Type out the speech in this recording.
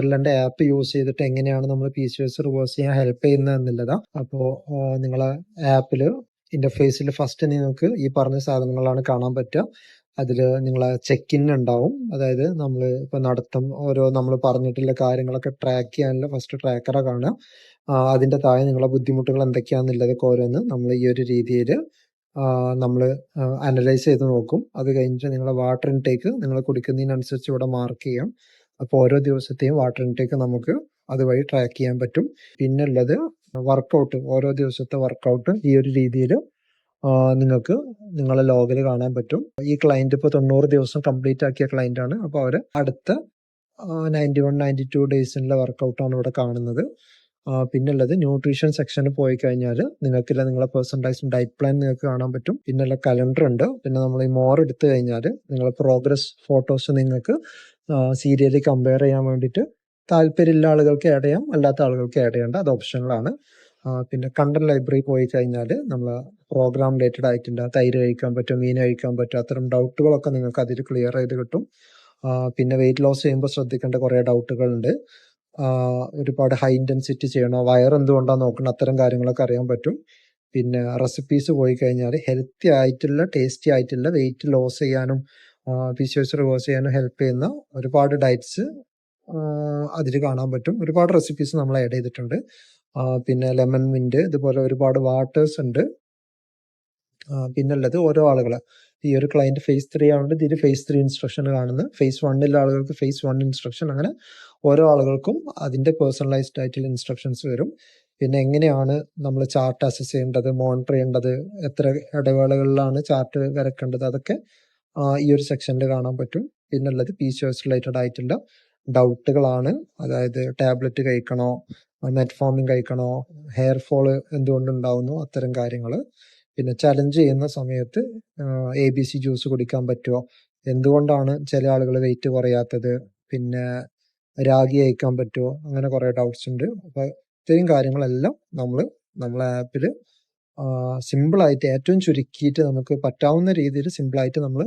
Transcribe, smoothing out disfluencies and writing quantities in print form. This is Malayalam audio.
ന്റെ ആപ്പ് യൂസ് ചെയ്തിട്ട് എങ്ങനെയാണ് നമ്മൾ PCOS റിവേഴ്സ് ചെയ്യാൻ ഹെൽപ്പ് ചെയ്യുന്നത് എന്നുള്ളതാണ്. അപ്പോൾ നിങ്ങളെ ആപ്പിൽ ഇന്റർഫേസിൽ ഫസ്റ്റ് നിങ്ങൾക്ക് ഈ പറഞ്ഞ സാധനങ്ങളാണ് കാണാൻ പറ്റുക. അതിൽ നിങ്ങളെ ചെക്ക് ഇൻ ഉണ്ടാവും. അതായത് നമ്മൾ ഇപ്പോൾ നടത്തം ഓരോ നമ്മൾ പറഞ്ഞിട്ടുള്ള കാര്യങ്ങളൊക്കെ ട്രാക്ക് ചെയ്യാനുള്ള ഫസ്റ്റ് ട്രാക്കറെ കാണുക. അതിൻ്റെ താഴെ നിങ്ങളെ ബുദ്ധിമുട്ടുകൾ എന്തൊക്കെയാണെന്നുള്ളതൊക്കെ ഓരോന്ന് നമ്മൾ ഈ ഒരു രീതിയിൽ നമ്മൾ അനലൈസ് ചെയ്ത് നോക്കും. അത് കഴിഞ്ഞിട്ട് നിങ്ങളെ വാട്ടർ ഇൻടേക്ക് നിങ്ങൾ കുടിക്കുന്നതിനനുസരിച്ച് ഇവിടെ മാർക്ക് ചെയ്യാം. അപ്പോൾ ഓരോ ദിവസത്തെയും വാട്ടർ ഇൻടേക്ക് നമുക്ക് അതുവഴി ട്രാക്ക് ചെയ്യാൻ പറ്റും. പിന്നുള്ളത് വർക്കൗട്ട്, ഓരോ ദിവസത്തെ വർക്കൗട്ട് ഈ ഒരു രീതിയിൽ നിങ്ങൾക്ക് നിങ്ങളെ ലോഗിൽ കാണാൻ പറ്റും. ഈ ക്ലയന്റ് ഇപ്പോൾ 90 ദിവസം കംപ്ലീറ്റ് ആക്കിയ ക്ലയന്റ് ആണ്. അപ്പോൾ അവർ അടുത്ത 91, 92 ഡേയ്സിനുള്ള വർക്കൗട്ടാണ് ഇവിടെ കാണുന്നത്. പിന്നുള്ളത് ന്യൂട്രീഷൻ സെക്ഷനിൽ പോയി കഴിഞ്ഞാൽ നിങ്ങൾക്കില്ല നിങ്ങളെ പേഴ്സണലൈസ്ഡ് ഡയറ്റ് പ്ലാൻ നിങ്ങൾക്ക് കാണാൻ പറ്റും. പിന്നുള്ള കലണ്ടർ ഉണ്ട്. പിന്നെ നമ്മൾ ഈ മോർ എടുത്തു കഴിഞ്ഞാൽ നിങ്ങളെ പ്രോഗ്രസ് ഫോട്ടോസ് നിങ്ങൾക്ക് സീരിയലി കമ്പയർ ചെയ്യാൻ വേണ്ടിയിട്ട് താല്പര്യമുള്ള ആളുകൾക്ക് ആഡ് ചെയ്യാം, അല്ലാത്ത ആളുകൾക്ക് ആഡ് ചെയ്യേണ്ട, അത് ഓപ്ഷനിലാണ്. പിന്നെ കണ്ടന്റ് ലൈബ്രറി പോയി കഴിഞ്ഞാൽ നമ്മൾ പ്രോഗ്രാം റിലേറ്റഡ് ആയിട്ടുണ്ട്, തൈര് കഴിക്കാൻ പറ്റും, മീൻ കഴിക്കാൻ പറ്റും, അത്തരം ഡൗട്ടുകളൊക്കെ നിങ്ങൾക്ക് അതിൽ ക്ലിയർ ചെയ്ത് കിട്ടും. പിന്നെ വെയിറ്റ് ലോസ് ചെയ്യുമ്പോൾ ശ്രദ്ധിക്കേണ്ട കുറേ ഡൗട്ടുകളുണ്ട്. ഒരുപാട് ഹൈ ഇൻറ്റൻസിറ്റി ചെയ്യണോ, വയർ എന്തുകൊണ്ടാണ് നോക്കണം, അത്തരം കാര്യങ്ങളൊക്കെ അറിയാൻ പറ്റും. പിന്നെ റെസിപ്പീസ് പോയി കഴിഞ്ഞാൽ ഹെൽത്തി ആയിട്ടുള്ള ടേസ്റ്റി ആയിട്ടുള്ള വെയിറ്റ് ലോസ് ചെയ്യാനും PCOS റിവേഴ്സ് ചെയ്യാനും ഹെൽപ്പ് ചെയ്യുന്ന ഒരുപാട് ഡയറ്റ്സ് അതിൽ കാണാൻ പറ്റും. ഒരുപാട് റെസിപ്പീസ് നമ്മൾ ആഡ് ചെയ്തിട്ടുണ്ട്. പിന്നെ ലെമൺ മിന്റ്, ഇതുപോലെ ഒരുപാട് വാട്ടേഴ്സ് ഉണ്ട്. പിന്നുള്ളത് ഓരോ ആളുകൾ ഈ ഒരു ക്ലയന്റ് phase 3 ആയതുകൊണ്ട് ഇതിൽ phase 3 ഇൻസ്ട്രക്ഷൻ കാണുന്നത്, phase 1 ആളുകൾക്ക് phase 1 ഇൻസ്ട്രക്ഷൻ, അങ്ങനെ ഓരോ ആളുകൾക്കും അതിൻ്റെ പേഴ്സണലൈസ്ഡ് ആയിട്ടുള്ള ഇൻസ്ട്രക്ഷൻസ് വരും. പിന്നെ എങ്ങനെയാണ് നമ്മൾ ചാർട്ട് അസസ് ചെയ്യേണ്ടത്, മോണിറ്റർ ചെയ്യേണ്ടത്, എത്ര ഇടവേളകളിലാണ് ചാർട്ട് വരക്കേണ്ടത്, അതൊക്കെ ഈ ഒരു സെക്ഷനിൽ കാണാൻ പറ്റും. പിന്നുള്ളത് PCOS റിലേറ്റഡ് ആയിട്ടുള്ള ഡൗട്ടുകളാണ്. അതായത് ടാബ്ലറ്റ് കഴിക്കണോ, മെറ്റ്ഫോമിൻ കഴിക്കണോ, ഹെയർ ഫോള് എന്തുകൊണ്ടുണ്ടാവുന്നു, അത്തരം കാര്യങ്ങൾ. പിന്നെ ചലഞ്ച് ചെയ്യുന്ന സമയത്ത് ABC ജ്യൂസ് കുടിക്കാൻ പറ്റുമോ, എന്തുകൊണ്ടാണ് ചില ആളുകൾ വെയിറ്റ് കുറയാത്തത്, പിന്നെ രാഗി കഴിക്കാൻ പറ്റുമോ, അങ്ങനെ കുറേ ഡൗട്ട്സ് ഉണ്ട്. അപ്പോൾ ഇത്രയും കാര്യങ്ങളെല്ലാം നമ്മൾ നമ്മളെ ആപ്പിൽ സിമ്പിളായിട്ട് ഏറ്റവും ചുരുക്കിയിട്ട് നമുക്ക് പറ്റാവുന്ന രീതിയിൽ സിമ്പിളായിട്ട് നമ്മൾ